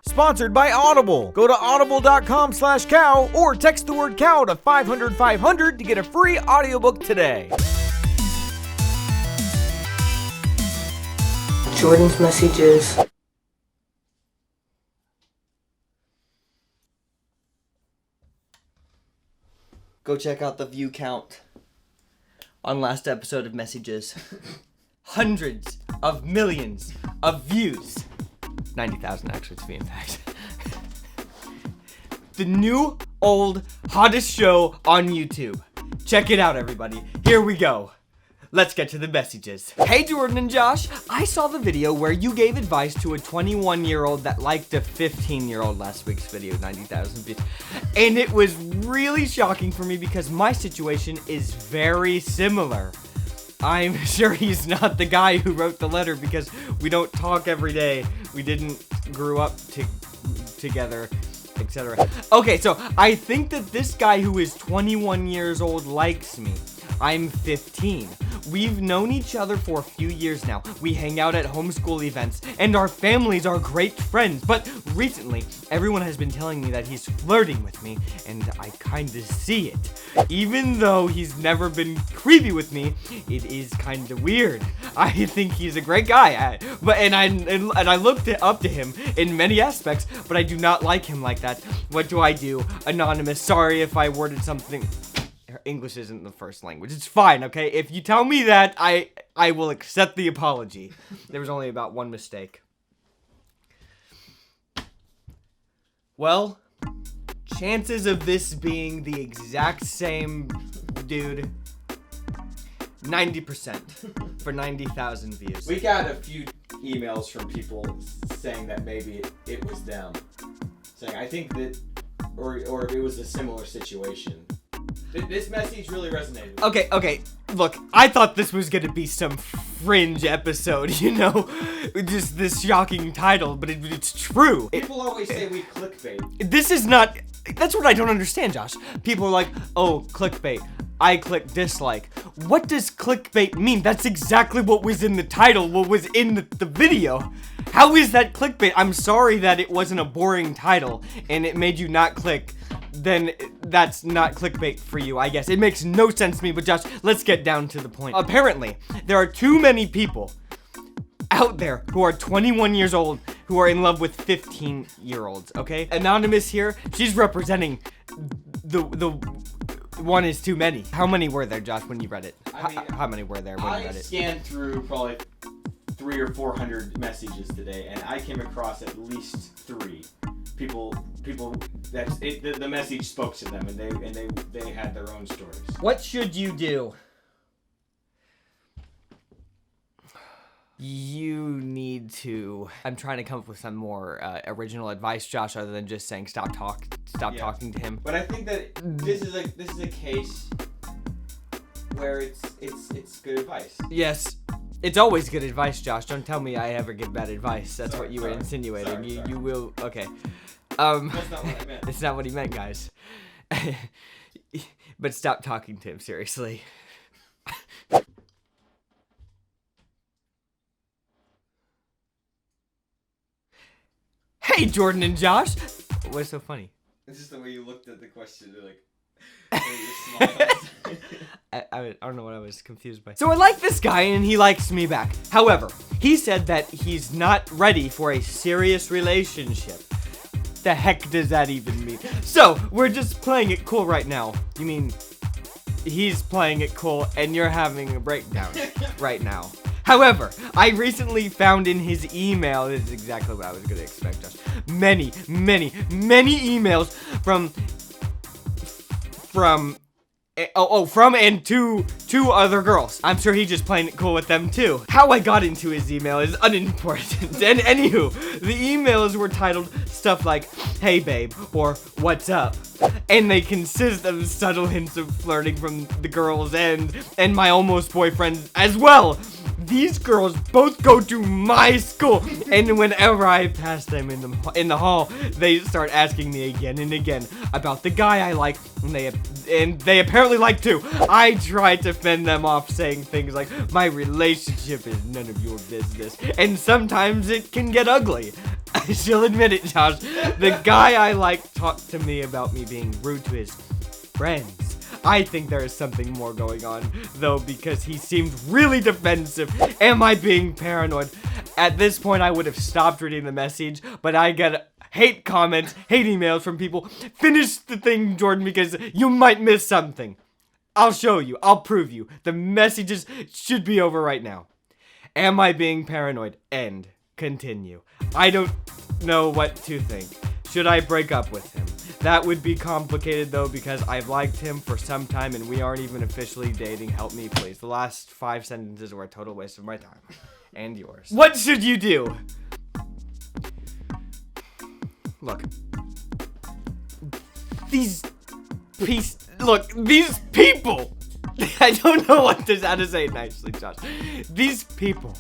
Sponsored by Audible. Go to audible.com/cow or text the word cow to 500-500 to get a free audiobook today. Jordan's messages. Go check out the view count on last episode of Messages. Hundreds of millions of views. 90,000 actually, to be exact. The new, old, hottest show on YouTube. Check it out, everybody. Here we go. Let's get to the messages. Hey, Jordan and Josh. I saw the video where you gave advice to a 21-year-old that liked a 15-year-old last week's video, 90,000 views. And it was really shocking for me because my situation is very similar. I'm sure he's not the guy who wrote the letter because we don't talk every day. We didn't grow up together, etc. Okay, so I think that this guy who is 21 years old likes me. I'm 15. We've known each other for a few years now. We hang out at homeschool events, and our families are great friends. But recently, everyone has been telling me that he's flirting with me, and I kinda see it. Even though he's never been creepy with me, it is kinda weird. I think he's a great guy, I looked up to him in many aspects, but I do not like him like that. What do I do? Anonymous, sorry if I worded something... English isn't the first language. It's fine, okay? If you tell me that, I will accept the apology. There was only about one mistake. Well, chances of this being the exact same dude, 90% for 90,000 views. We got a few emails from people saying that maybe it was them. Saying, I think that, or it was a similar situation. This message really resonated. Okay, look, I thought this was gonna be some fringe episode, you know? Just this shocking title, but it's true. People always say we clickbait. This is not... That's what I don't understand, Josh. People are like, oh, clickbait. I click dislike. What does clickbait mean? That's exactly what was in the title, what was in the video. How is that clickbait? I'm sorry that it wasn't a boring title and it made you not click. Then that's not clickbait for you, I guess. It makes no sense to me, but Josh, let's get down to the point. Apparently, there are too many people out there who are 21 years old who are in love with 15-year-olds, okay? Anonymous here, she's representing the one is too many. How many were there, Josh, when you read it? How many were there when you read it? I scanned through probably 300 or 400 messages today, and I came across at least 3 people that the message spoke to them, and they had their own stories. What should you do? You need to... I'm trying to come up with some more original advice, Josh, other than just saying stop talking to him. But I think that this is a case where it's good advice. Yes. It's always good advice, Josh. Don't tell me I ever give bad advice. That's what you were insinuating. Sorry. You will... Okay. That's not what I meant. It's not what he meant, guys. But stop talking to him, seriously. Hey, Jordan and Josh! What's so funny? It's just the way you looked at the question, like... I don't know what I was confused by. So I like this guy and he likes me back. However, he said that he's not ready for a serious relationship. The heck does that even mean? So, we're just playing it cool right now. You mean, he's playing it cool and you're having a breakdown right now. However, I recently found in his email, this is exactly what I was going to expect, Josh, many emails from and two other girls. I'm sure he's just playing it cool with them too. How I got into his email is unimportant. And anywho, the emails were titled stuff like, hey babe, or what's up? And they consist of subtle hints of flirting from the girls and my almost boyfriend as well. These girls both go to my school, and whenever I pass them in the hall, they start asking me again and again about the guy I like, and and they apparently like to. I try to fend them off saying things like, my relationship is none of your business, and sometimes it can get ugly. She'll admit it, Josh. The guy I like talked to me about me being rude to his friends. I think there is something more going on, though, because he seemed really defensive. Am I being paranoid? At this point, I would have stopped reading the message, but I get hate comments, hate emails from people. Finish the thing, Jordan, because you might miss something. I'll show you. I'll prove you. The messages should be over right now. Am I being paranoid? End. Continue. I don't know what to think. Should I break up with him? That would be complicated, though, because I've liked him for some time and we aren't even officially dating. Help me, please. The last 5 sentences were a total waste of my time. And yours. What should you do? Look. These people! I don't know how to say it nicely, Josh. These people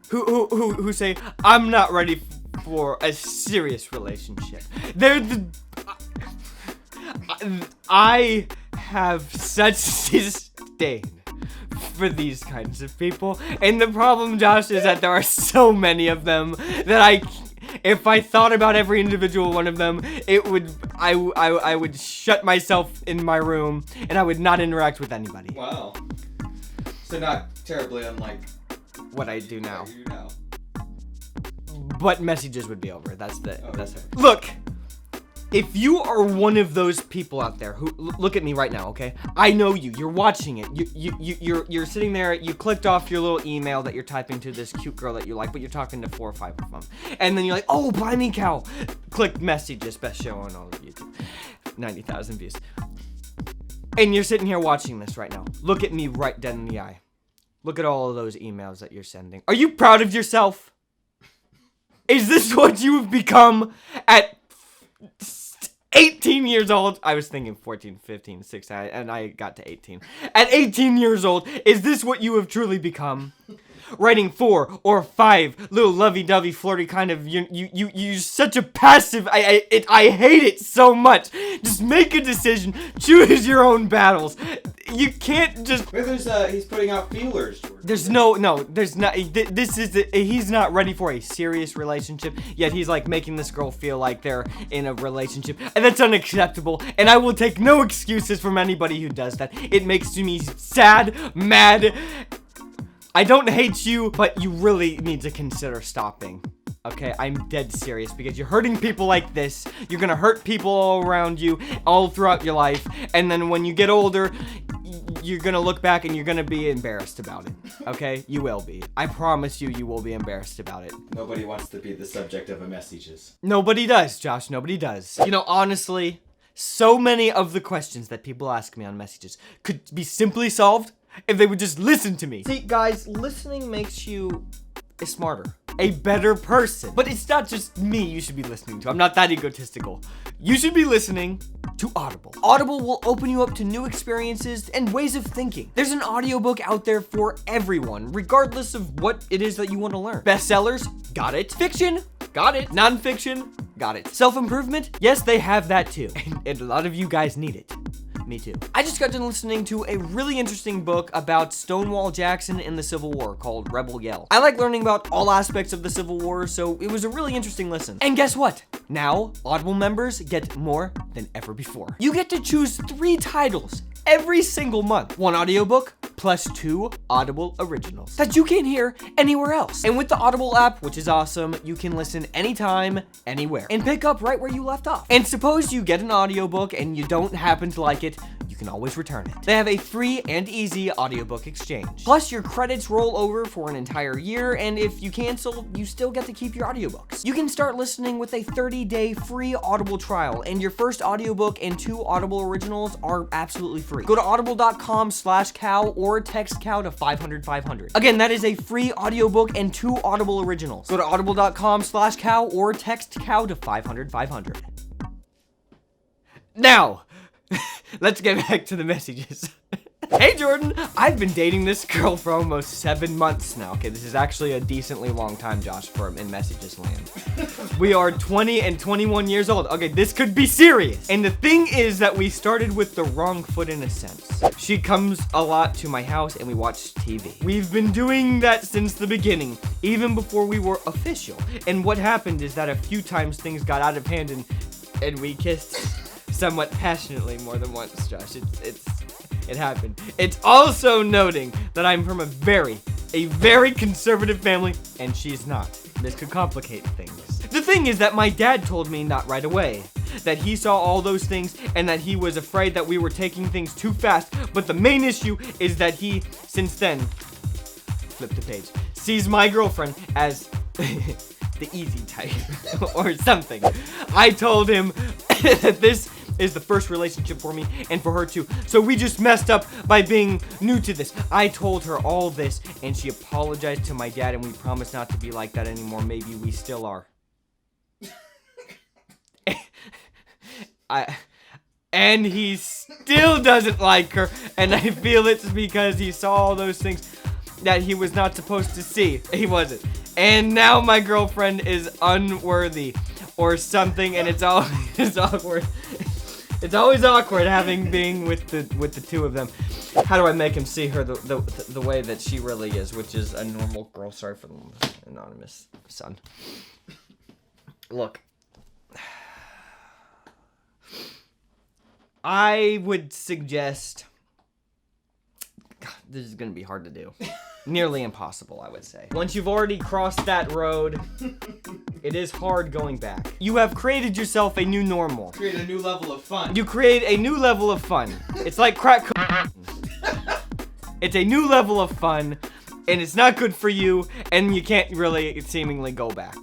who say, I'm not ready for a serious relationship. I have such disdain for these kinds of people, and the problem, Josh, is that there are so many of them that if I thought about every individual one of them, I would shut myself in my room and I would not interact with anybody. Wow. So not terribly unlike what I do now. what you do now. But messages would be over. That's it. Look, if you are one of those people out there who look at me right now, okay? I know you. You're watching it. You're sitting there. You clicked off your little email that you're typing to this cute girl that you like, but you're talking to 4 or 5 of them, and then you're like, "Oh, Blimey cow!" Click messages. Best show on all of YouTube. 90,000 views. And you're sitting here watching this right now. Look at me right dead in the eye. Look at all of those emails that you're sending. Are you proud of yourself? Is this what you have become at 18 years old? I was thinking 14, 15, 16, and I got to 18. At 18 years old, is this what you have truly become? Writing 4 or 5 little lovey-dovey flirty kind of, you're such a passive, I hate it so much. Just make a decision, choose your own battles. You can't just... Maybe he's putting out feelers, Jordan. There's not, he's not ready for a serious relationship, yet he's like making this girl feel like they're in a relationship, and that's unacceptable, and I will take no excuses from anybody who does that. It makes me sad, mad. I don't hate you, but you really need to consider stopping. Okay, I'm dead serious, because you're hurting people like this. You're gonna hurt people all around you, all throughout your life, and then when you get older, you're gonna look back and you're gonna be embarrassed about it. Okay, you will be. I promise you, you will be embarrassed about it. Nobody wants to be the subject of a messages. Nobody does, Josh. Nobody does. You know, honestly, so many of the questions that people ask me on messages could be simply solved if they would just listen to me. See, guys, listening makes you smarter, a better person. But it's not just me you should be listening to. I'm not that egotistical. You should be listening to Audible. Audible will open you up to new experiences and ways of thinking. There's an audiobook out there for everyone, regardless of what it is that you want to learn. Bestsellers? Got it. Fiction? Got it. Nonfiction? Got it. Self-improvement? Yes, they have that too. And a lot of you guys need it. Me too. I just got done listening to a really interesting book about Stonewall Jackson in the Civil War called Rebel Yell. I like learning about all aspects of the Civil War, so it was a really interesting listen. And guess what? Now, Audible members get more than ever before. You get to choose 3 titles every single month. 1 audiobook plus 2 Audible originals that you can't hear anywhere else. And with the Audible app, which is awesome, you can listen anytime, anywhere, and pick up right where you left off. And suppose you get an audiobook and you don't happen to like it, you can always return it. They have a free and easy audiobook exchange. Plus, your credits roll over for an entire year, and if you cancel, you still get to keep your audiobooks. You can start listening with a 30-day free Audible trial, and your first audiobook and 2 Audible originals are absolutely free. Go to audible.com/cow or text cow to 500-500. Again, that is a free audiobook and 2 Audible originals. Go to audible.com/cow or text cow to 500-500. Now, let's get back to the messages. Hey Jordan, I've been dating this girl for almost 7 months now. Okay, this is actually a decently long time, Josh, for in messages land. We are 20 and 21 years old. Okay, this could be serious. And the thing is that we started with the wrong foot in a sense. She comes a lot to my house and we watch TV. We've been doing that since the beginning, even before we were official. And what happened is that a few times things got out of hand and we kissed somewhat passionately more than once, Josh. It happened. It's also noting that I'm from a very conservative family, and she's not. This could complicate things. The thing is that my dad told me not right away, that he saw all those things and that he was afraid that we were taking things too fast, but the main issue is that he, since then, flip the page, sees my girlfriend as the easy type or something. I told him that this is the first relationship for me and for her too. So we just messed up by being new to this. I told her all this and she apologized to my dad and we promised not to be like that anymore. Maybe we still are. And he still doesn't like her, and I feel it's because he saw all those things that he was not supposed to see. He wasn't. And now my girlfriend is unworthy or something, and it's awkward. It's always awkward being with the two of them. How do I make him see her the way that she really is, which is a normal girl? Sorry for the anonymous son. Look, I would suggest, God, this is gonna be hard to do. Nearly impossible, I would say. Once you've already crossed that road, it is hard going back. You have created yourself a new normal. Create a new level of fun. You create a new level of fun. It's like crack. It's a new level of fun, and it's not good for you, and you can't really seemingly go back.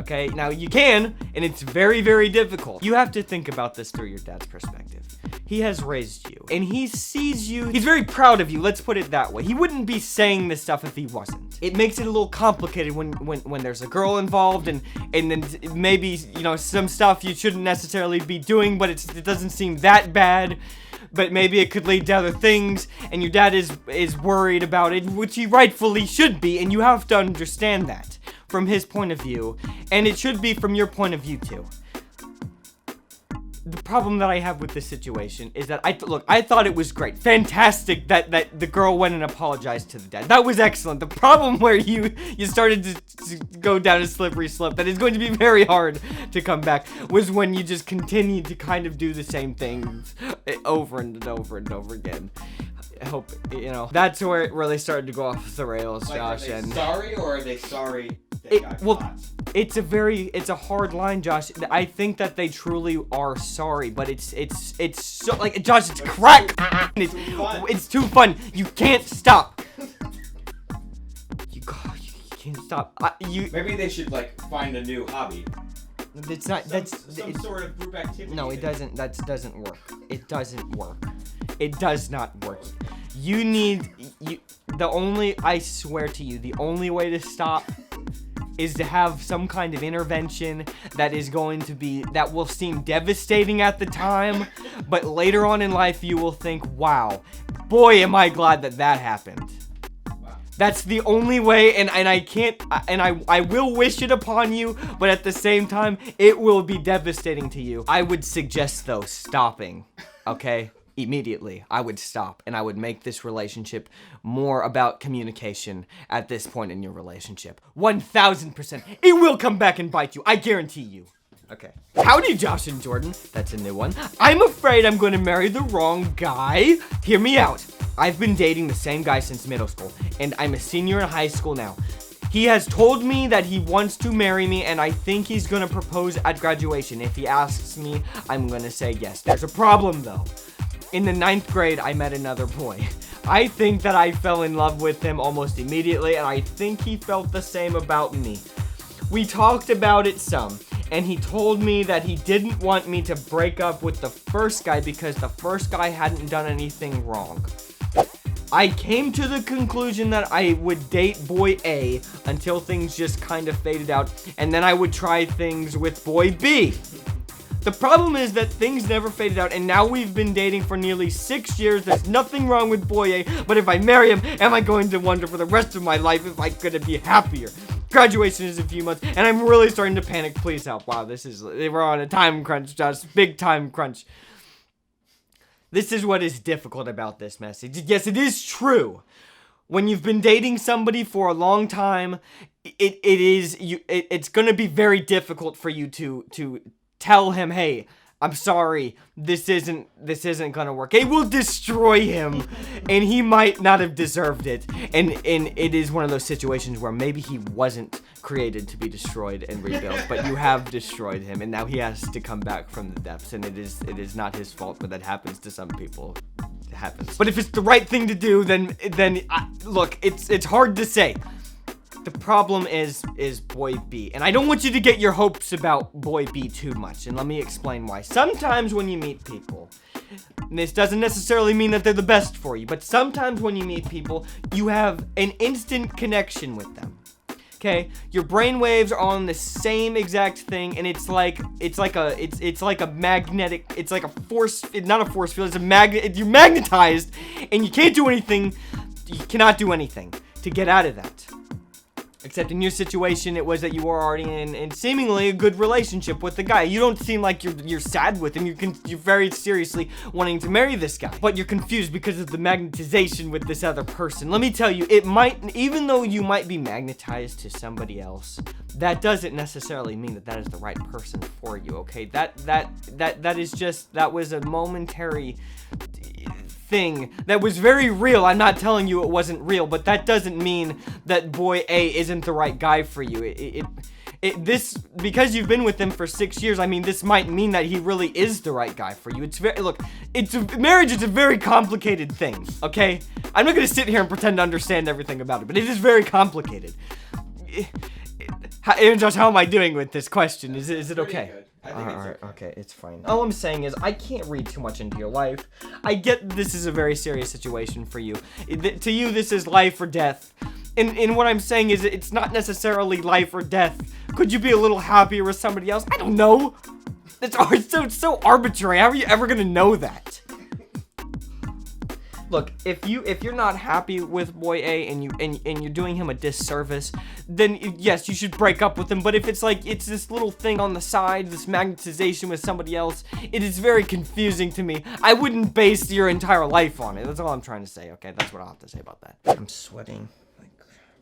Okay, now you can, and it's very difficult. You have to think about this through your dad's perspective. He has raised you, and he sees you. He's very proud of you, let's put it that way. He wouldn't be saying this stuff if he wasn't. It makes it a little complicated when there's a girl involved, and then maybe, you know, some stuff you shouldn't necessarily be doing, but it doesn't seem that bad. But maybe it could lead to other things, and your dad is worried about it, which he rightfully should be, and you have to understand that from his point of view, and it should be from your point of view too. The problem that I have with this situation is that I thought it was great, fantastic that the girl went and apologized to the dad. That was excellent. The problem where you started to go down a slippery slope that is going to be very hard to come back was when you just continued to kind of do the same things over and over and over again. I hope, you know, that's where it really started to go off the rails, like, Josh. Are they sorry, or are they sorry they got caught? It's a hard line, Josh. I think that they truly are sorry, but it's so, like, Josh, it's crack. It's too fun. You can't stop. You can't stop. Maybe they should, like, find a new hobby. It's not. Some sort of group activity. No, it doesn't. That doesn't work. It doesn't work. It does not work. I swear to you, the only way to stop is to have some kind of intervention that will seem devastating at the time, but later on in life you will think, wow, boy, am I glad that happened. Wow. That's the only way, and I will wish it upon you, but at the same time, it will be devastating to you. I would suggest, though, stopping, okay? Immediately, I would stop, and I would make this relationship more about communication at this point in your relationship. 1000%. It will come back and bite you. I guarantee you. Okay. Howdy, Josh and Jordan. That's a new one. I'm afraid I'm going to marry the wrong guy. Hear me out. I've been dating the same guy since middle school, and I'm a senior in high school now. He has told me that he wants to marry me, and I think he's going to propose at graduation. If he asks me, I'm going to say yes. There's a problem, though. In the 9th grade, I met another boy. I think that I fell in love with him almost immediately, and I think he felt the same about me. We talked about it some, and he told me that he didn't want me to break up with the first guy because the first guy hadn't done anything wrong. I came to the conclusion that I would date boy A until things just kind of faded out, and then I would try things with boy B. The problem is that things never faded out, and now we've been dating for nearly 6 years. There's nothing wrong with boy A, but if I marry him, am I going to wonder for the rest of my life if I'm gonna be happier? Graduation is a few months, and I'm really starting to panic. Please help. Wow, we're on a time crunch, Josh. Big time crunch. This is what is difficult about this message. Yes, it is true. When you've been dating somebody for a long time, it's gonna be very difficult for you to tell him, hey, I'm sorry, this isn't gonna work. It will destroy him, and he might not have deserved it. And it is one of those situations where maybe he wasn't created to be destroyed and rebuilt, but you have destroyed him, and now he has to come back from the depths. And it is not his fault, but that happens to some people. It happens. But if it's the right thing to do, then look, it's hard to say. The problem is boy B, and I don't want you to get your hopes about boy B too much, and let me explain why. Sometimes when you meet people, and this doesn't necessarily mean that they're the best for you, but sometimes when you meet people, you have an instant connection with them. Okay, your brain waves are on the same exact thing, and it's like a magnetic, it's like a force, not a force field, it's a magnet. You're magnetized, and you can't do anything. You cannot do anything to get out of that. Except in your situation, it was that you were already in seemingly a good relationship with the guy. You don't seem like you're sad with him. You're very seriously wanting to marry this guy. But you're confused because of the magnetization with this other person. Let me tell you, it might, even though you might be magnetized to somebody else, that doesn't necessarily mean that is the right person for you, okay? That is just, that was a momentary thing that was very real. I'm not telling you it wasn't real, but that doesn't mean that boy A isn't the right guy for you. This, because you've been with him for 6 years, I mean, this might mean that he really is the right guy for you. Marriage is a very complicated thing, okay? I'm not gonna sit here and pretend to understand everything about it, but it is very complicated. Aaron Josh, how am I doing with this question? Is it okay? I think it's okay. Okay, it's fine. All I'm saying is I can't read too much into your life. I get this is a very serious situation for you. To you, this is life or death. And what I'm saying is it's not necessarily life or death. Could you be a little happier with somebody else? I don't know. It's so arbitrary. How are you ever gonna know that? Look, if you're not happy with boy A and you're doing him a disservice, then yes, you should break up with him. But if it's like it's this little thing on the side, this magnetization with somebody else, it is very confusing to me. I wouldn't base your entire life on it. That's all I'm trying to say. Okay, that's what I'll have to say about that. I'm sweating.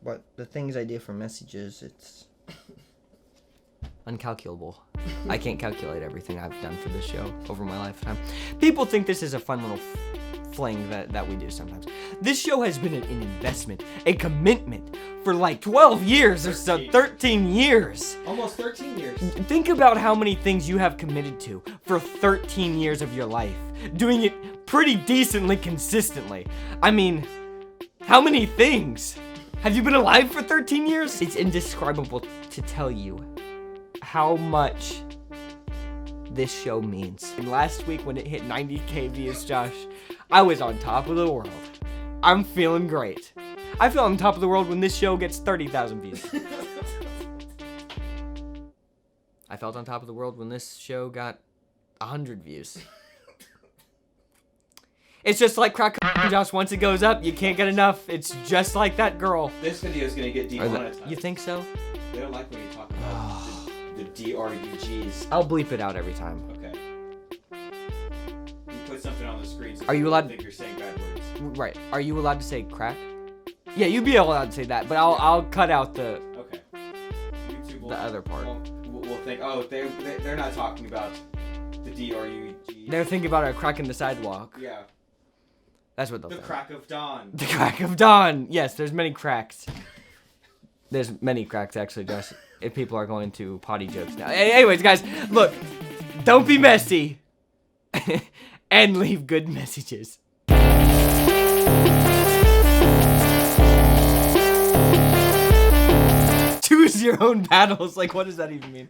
But the things I do for messages, it's uncalculable. I can't calculate everything I've done for this show over my lifetime. People think this is a fun little fling that we do sometimes. This show has been an investment, a commitment for like 12 years or so, 13 years. Almost 13 years. Think about how many things you have committed to for 13 years of your life, doing it pretty decently consistently. I mean, how many things? Have you been alive for 13 years? It's indescribable to tell you how much this show means. And last week when it hit 90K views, Josh, I was on top of the world. I'm feeling great. I feel on top of the world when this show gets 30,000 views. I felt on top of the world when this show got 100 views. It's just like crack, Josh. Once it goes up, you can't get enough. It's just like that girl. This video is gonna get demonetized. You think so? They don't like when you talk about the DRUGs. I'll bleep it out every time. Okay. You put something on the screen so Are you people allowed- think you're saying bad words. Right. Are you allowed to say crack? Yeah, you'd be allowed to say that, but I'll cut out the Okay. YouTube will, the other part. We'll think, oh, they're not talking about the DRUGs. They're thinking about a crack in the sidewalk. Yeah. That's what they'll The think. crack of dawn. The crack of dawn. Yes, there's many cracks. There's many cracks, actually, Josh, if people are going to potty jokes now. Anyways, guys, look, don't be messy and leave good messages. Choose your own battles. Like, what does that even mean?